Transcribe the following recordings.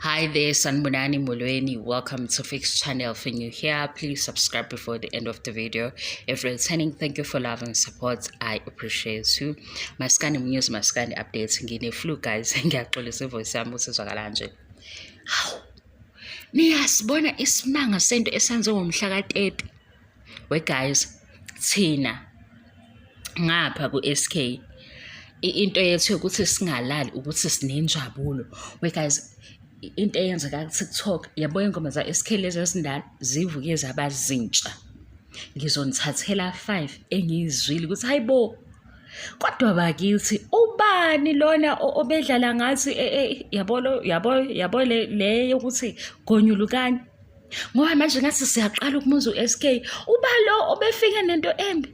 Hi there, Sanbonani Molweni. Welcome to Fix Channel. If you're new here, please subscribe before the end of the video. If returning, thank you for love and support. I appreciate you. Maskani news, maskani updates. Ngine flu guys. Ngiyaxolisa voice yami usizwakala nje. Hawu. Niyasibona isimanga sento esenze ngomhla ka-30. We guys, thina ngapha ku-SK into yethu ukuthi singalali ukuthi sinenjabulo. We guys, into eyenzeka ku-TikTok, yabo ingoma za-SK lezi ezindala zivuke zabazintsha. Ngizonithathela 5 engiyizwile ukuthi hayibo, kodwa bakithi ubani lona obedlala ngathi yabo le yokuthi gonyulukani. Ngoba manje ngathi siyaqala ukumuza u-SK, uba lo obefike nento embi,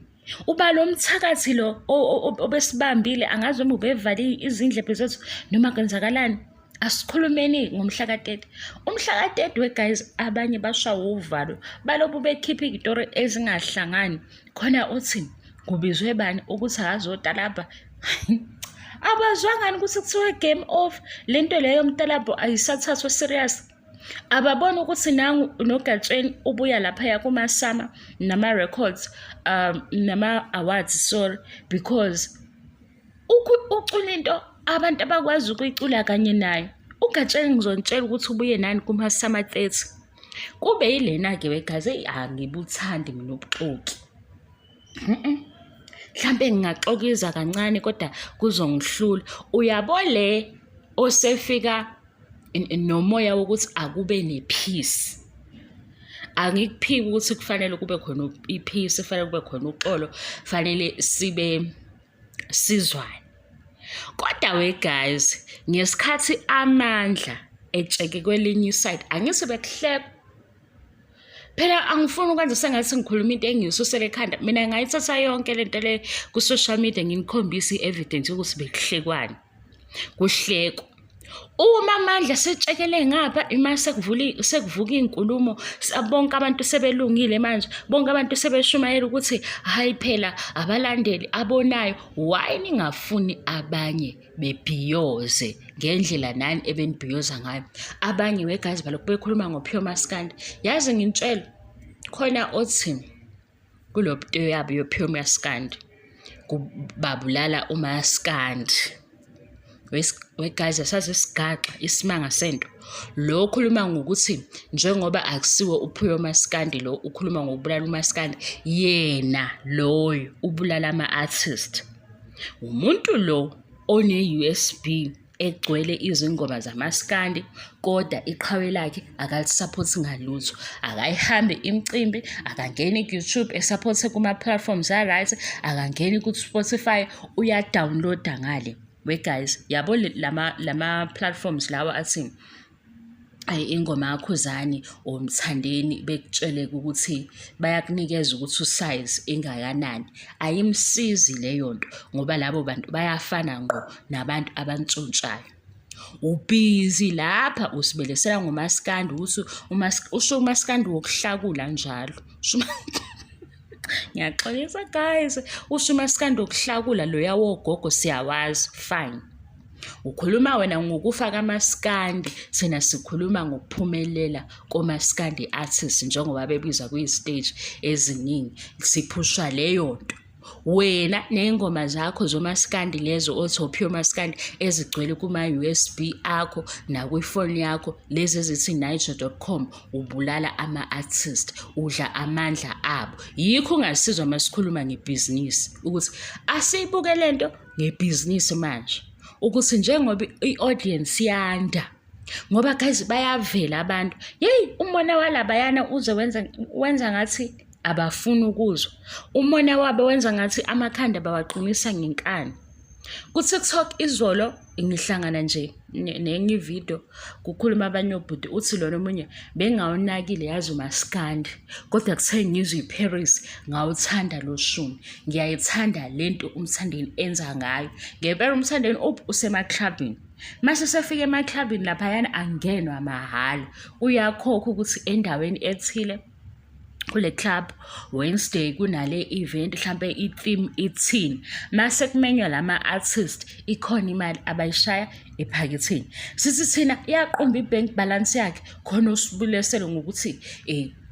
uba lo mthakathi lo obesibambile, angazi uma ubevale izindlebe zethu noma kwenzakalani. Asikhulumeni ngomhla ka-30. Umhla ka-30 we guys, abanye bashawa uvalo balobu bekhipha izitori ezingahlangani. Khona uthi kubizwe bani ukuthi akazotalabha. Abazwangani ukuthi kuthiwe game off. Lento leyo mtalabho ayisathathwa serious. Ababona ukuthi nangu noGatsheni ubuya lapha kumasama nama records nama awards, sorry, because ucula into abantu abakwazi ukuyicula kanye naye. uGatsheni ngizontshela ukuthi ubuye nani kumasama 30. Kube yilena ke wegaze angibuthandi mina ubuxoki. Mhlambe ngingaxokiza kancane kodwa kuzongihlula. Uyabo le osefika nomoya wokuthi akube nepeace. Angikuphiki ukuthi kufanele kube khona ipeace, kufanele kube khona uxolo, fanele sizwane. Kodwa we guys, ngesikhathi amandla etsheke kwelinye side, angithi bekuhleka. Phela angifuni ukwenza sengathi ngikhuluma into engiyisusele ekhanda. Mina ngayithatha yonke lento le ku social media nginikhombisa i-evidence ukuthi bekuhlekwane. Kuhleko. Uma amandla setshekele ngapha, imase sekuvuka inkulumo, bonke abantu sebelungile manje, bonke abantu sebeshumayela ukuthi hayi phela abalandeli abonayo. Why ningafuni abanye bebhiyoze ngendlela nani ebenibhiyoza ngayo? Abanye we guys balokhu bekhuluma ngoPhiwa Maskandi. Yazi ngintshela khona othi kulobto yabo yoPhiwa Maskandi babulala uMaskandi. We guys, asazi isigaxa isimanga sento lo ukhuluma ngokuthi njengoba akusiwe uPhiwa Maskandi lo ukhuluma ngokubulala uMaskandi, yena loyo ubulala ama-artist. Umuntu lo one-USB egcwele izingoma zamaskandi kodwa iqhawe lakhe akalisupporti ngalutho. Akayihambe imicimbi, akangeni ku-YouTube esupporte kuma-platforms a-right, akangeni ku-Spotify, uyadownloada ngale. We guys, yabo lama platforms lawa athi ingoma yakho zani omthandeni bekutshele ukuthi bayakunikeza ukuthi usize engakanani. Ayimsizi leyo nto ngoba labo bantu bayafana ngqo nabantu abantshontshayo. Ubhizi lapha usibelesela ngoMaskandi usho uMaskandi wokuhlakula njalo. Ngiyaxolisa guys, usho uMaskandi wokuhlakula lo yawo gogo siyawazi, fine. Ukhuluma wena ngokufa kaMaskandi, sina sikhuluma ngokuphumelela koMaskandi artists njengoba bebiza kwi-stage eziningi, siphushwa leyo nto. Wena nengoma zakho zoMaskandi lezo othi uPhiwa Maskandi ezigcwele kuma-USB akho nakwifoni yakho lezi ezithi niger.com, ubulala ama-artist, udla amandla abo. Yikho ungasizwa masikhuluma ngebhizinisi ukuthi asiyibuke lento ngebhizinisi manje, ukuthi njengoba i-audience yanda, ngoba guys bayavela abantu, yeyi umona walabayana uze wenza ngathi abafuni ukuzwa. Umona wabo wenza ngathi amakhanda bawaqinisa ngenkani. Ku-TikTok izolo ngihlangana nje nenye video kukhuluma abanye obhuti uthi lona omunye bengawunakile yazi uMaskandi kodwa kuthe ngizwe iParis ngawuthanda lo shumi. Ngiyayithanda lento umthandeni enza ngayo. Ngempela umthandeni usemaclubini. Mase sefika emaclubini laphayana angenwa mahhala. Uyakhokha ukuthi endaweni ethile kule club, Wednesday kunale event mhlampe i-theme ithini. Mase kumenywa lama-artist ikhona imali abayishaya ephaketheni. Sithi thina iyaqumba i-bank balance yakhe khona usibulesele ngokuthi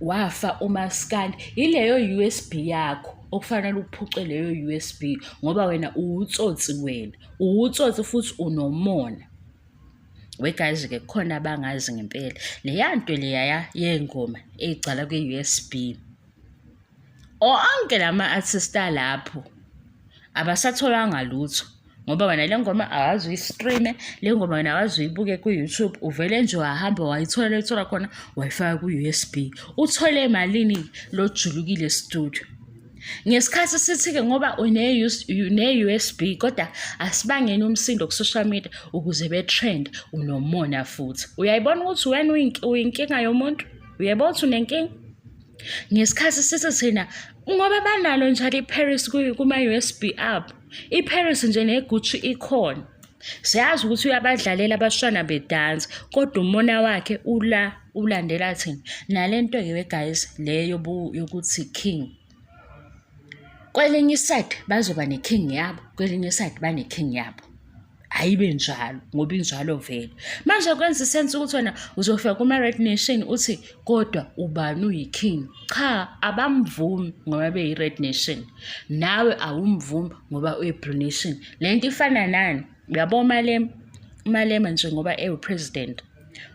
wafa uMaskandi. Ileyo USB yakho okufanele uphuce leyo USB ngoba wena uwutsotsi wena. Uwutsotsi futhi unomona. Guys-ke kukhona abangazi ngempela. Leya nto leya yengoma egcala kwe-USB. Onke lama-artist lapho abasatholanga lutho ngoba wena le ngoma awazi uyistreame, le ngoma wena awazi uyibuke ku-YouTube, uvele nje wahamba wayithola khona wayifaka ku-USB. Uthole malini lo julukile studio. Ngesikhathi sithi-ke ngoba une-USB kodwa asibangeni umsindo ku-social media ukuze be-trend unomona futhi. Uyayibona ukuthi wena uyinkinga yomuntu? Uyayibona ukuthi unenkinga? Ngesikhathi sithi thina ngoba banalo njalo i-Paris kuma-USB abo. I-Paris nje ne-Gucci ikhona. Siyazi ukuthi uyabadlalela abashana bedansi kodwa umona wakhe ulandela thina. Nalento-ke guys leyo yokuthi king. Kwelinye iside bazoba ne-king yabo, kwelinye iside bane-king yabo. Ayibe njalo ngoba injalo vele. Manje kwenza isense ukuthi wena uzofika kuma-Red Nation uthi kodwa ubani uyi-king. Cha, abamvumi ngoba beyi-Red Nation. Nawe awumvumi ngoba uyi-Blue Nation. Lento ifana nani? Uyabona uMalema nje ngoba ewu-president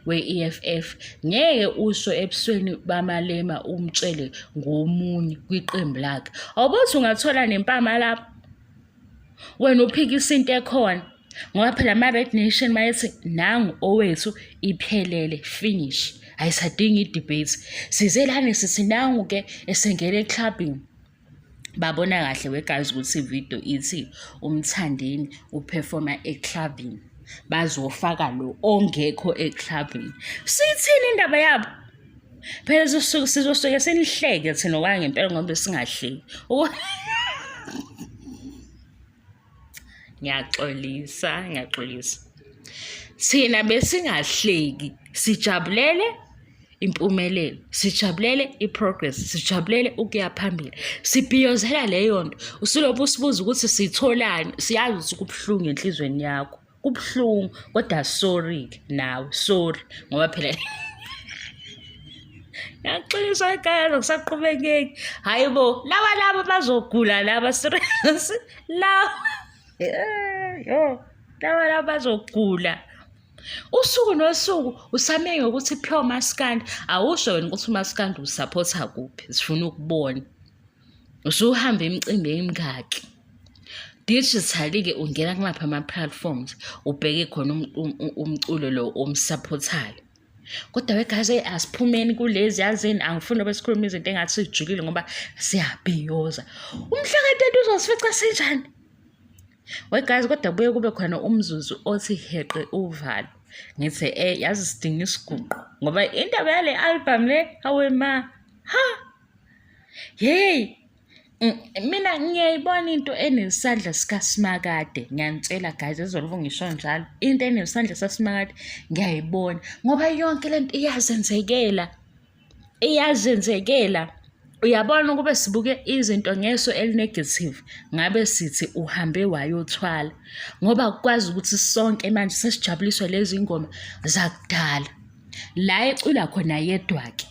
we-EFF. Ngeke usho ebusweni baMalema umtshele ngomunye kwiqembu lakhe. Awubuthi ungathola nempama lapho wena uphikisa into ekhona ngoba phela ama-Red Nation mayethi nangu owethu iphelele finish. Ayisadingi i-debate. Size lana sithi nangu-ke esengene eclubini. Babona kahle guys ukuthi i-video ithi uMthandeni uperforma eclubini. Bazofaka lo ongekho eclubini. Sithini indaba yabo? Phela sizosuke senihleke thina okwangempela ngoba singahleki. Ngiyaxolisa. Thina besingahleki, sijabulele impumelelo, sijabulele i-progress, sijabulele ukuya phambili. Sibhiyozela leyo nto. Usulobu usibuza ukuthi sitholani, siyazi ukuthi kubuhlungu enhlizweni yakho. Kubuhlungu kodwa sorry nawe, sorry ngoba phela Ngiyaxolisa ekhaya nokusaqhubekeki. Hayibo, laba bazogula laba serious. Laba bazogula. Usuku nosuku usame ngokuthi pure Maskandi. Awusho wena ukuthi uMaskandi usupporta kuphi. Sifuna ukubona. Usuhamba imicimbi emingaki. Digitally-ke ungena kumaphi ama-platforms ubheke khona umculo lo omsupportayo. Kodwa guys asiphumeni kulezi yazini angifuni besikhuluma izinto engathi sijulile ngoba siyabhiyoza. Umhlaka-30 uzosifica sinjani? Guys kodwa kubuye kube khona umzuzu othi heqe uvalo. Ngithi yazi sidinga isiguqo ngoba indaba yale album le awema hey mina ngiyayibona into enesandla sikaSimakade. Ngiyanitshela guys ezolo ngisho njalo into enesandla sikaSimakade ngiyayibona ngoba yonke lento iyazenzekela. Uyabona ukube sibuke izinto ngeso elinegative ngabe sithi uhambe wayothwala ngoba kwazi ukuthi sonke manje sesijabuliswa lezi ngoma zakudala la ecula khona yedwa-ke.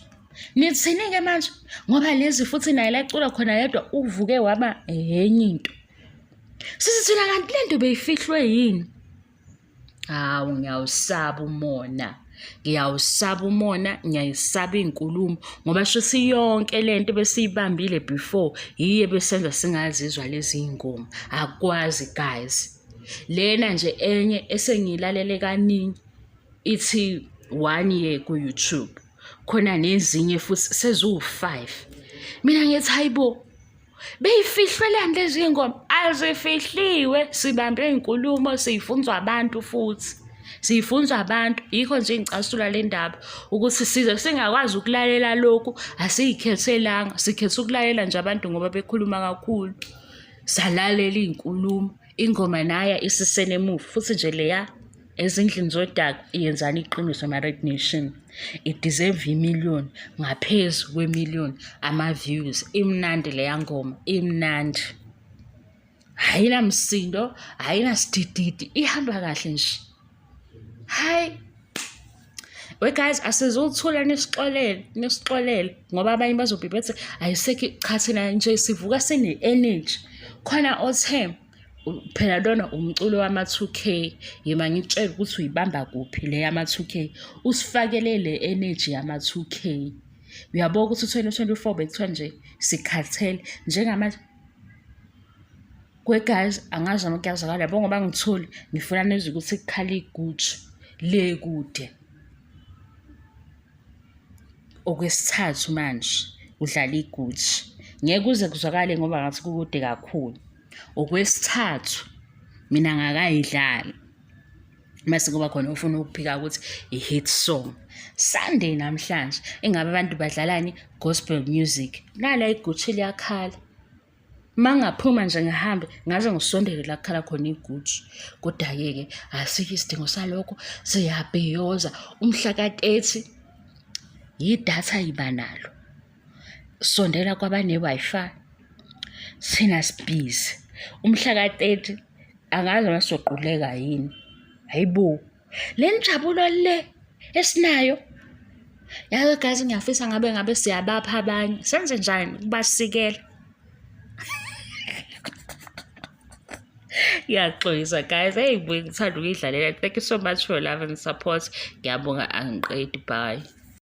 Nithini-ke manje ngoba lezi futhi naye la ecula khona yedwa uvuke waba enye into. Sithi thina kanti lento beyifihlwe yini? Hawu ngiyawusaba umona, ngiyayisaba inkulumo ngoba shuthi yonke lento besiyibambile before yiye besenza singazizwa lezi ngoma. Akwazi guys. Lena nje enye esengilalele kaningi ithi 1 year ku YouTube. Khona nezinye futhi sezu5. Mina ngithi hayibo. Beyifihlwe lezi ngoma azifihliwe, sibambe inkulumo siyifunzwa abantu futhi. Siyifunza abantu yikho nje ngicasula le ndaba ukuthi size singakwazi ukulalela lokhu asiyikhethelanga sikhetha ukulalela nje abantu ngoba bekhuluma kakhulu salalela inkulumo ingoma naya isisene move futhi nje leya ezindlini zodaka iyenzani iqiniso ama-Red Nation. It-deserve imiliyoni, ngaphezu kwemiliyoni ama-views. Imnandi leya ngoma, imnandi. Ayinamsindo, ayinasidididi, ihamba kahle nje. Hayi. We guys, asizuthula nisixolele ngoba abanye bazobe bethi ayisekho cha thina nje sivuka sine-energy. Khona othe phela lona umculo wama-2K, yima ngitshela ukuthi uyibamba kuphi le yama-2K, usifakele le energy yama-2K. Uyabona ukuthi 2024 bekuthiwa nje sikhathele kwe guys, angazi noma kuyazakala yabo ngoba ngithuli ngifuna nizwe ukuthi kukhala igutshu le kude. Okwesithathu manje udlala igutshu, ngeke kuze kuzwakale ngoba ngathi kukude kakhulu. Okwesithathu mina ngakayidlali mase kuba khona ufuna ukuphika ukuthi i-hit song. Sunday namhlanje ingabe abantu badlalani gospel music, nala igutshu liyakhala. Mangaphuma nje ngihambe ngaze ngisondele la kukhala khona igutshu. Kodwa-ke asikho isidingo salokho, siyabhiyoza. Umhla ka-30 idatha yiba nalo, sondela kwabane-Wi-Fi, thina sibhizi. Umhla ka-30 angazi noma sizoquleka yini. Hayibo, le njabulo le esinayo yazi guys, ngiyafisa ngabe siyabapha abanye. Senze njani ukubasikela? Ngiyaxolisa guys, hey ngithanda ukuyidlalela. Thank you so much for love and support. Ngiyabonga, angiqedi, bye.